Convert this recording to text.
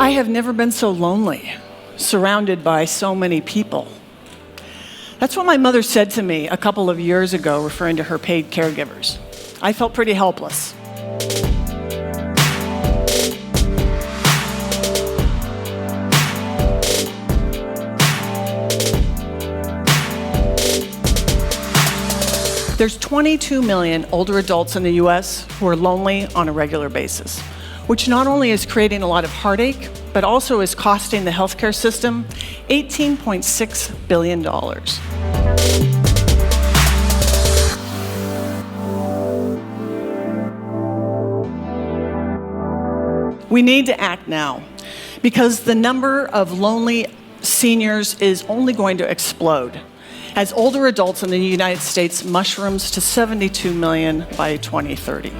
I have never been so lonely, surrounded by so many people. That's what my mother said to me a couple of years ago, referring to her paid caregivers. I felt pretty helpless. There's 22 million older adults in the US who are lonely on a regular basis, which not only is creating a lot of heartache, but also is costing the healthcare system $18.6 billion. We need to act now, because the number of lonely seniors is only going to explode as older adults in the United States mushrooms to 72 million by 2030.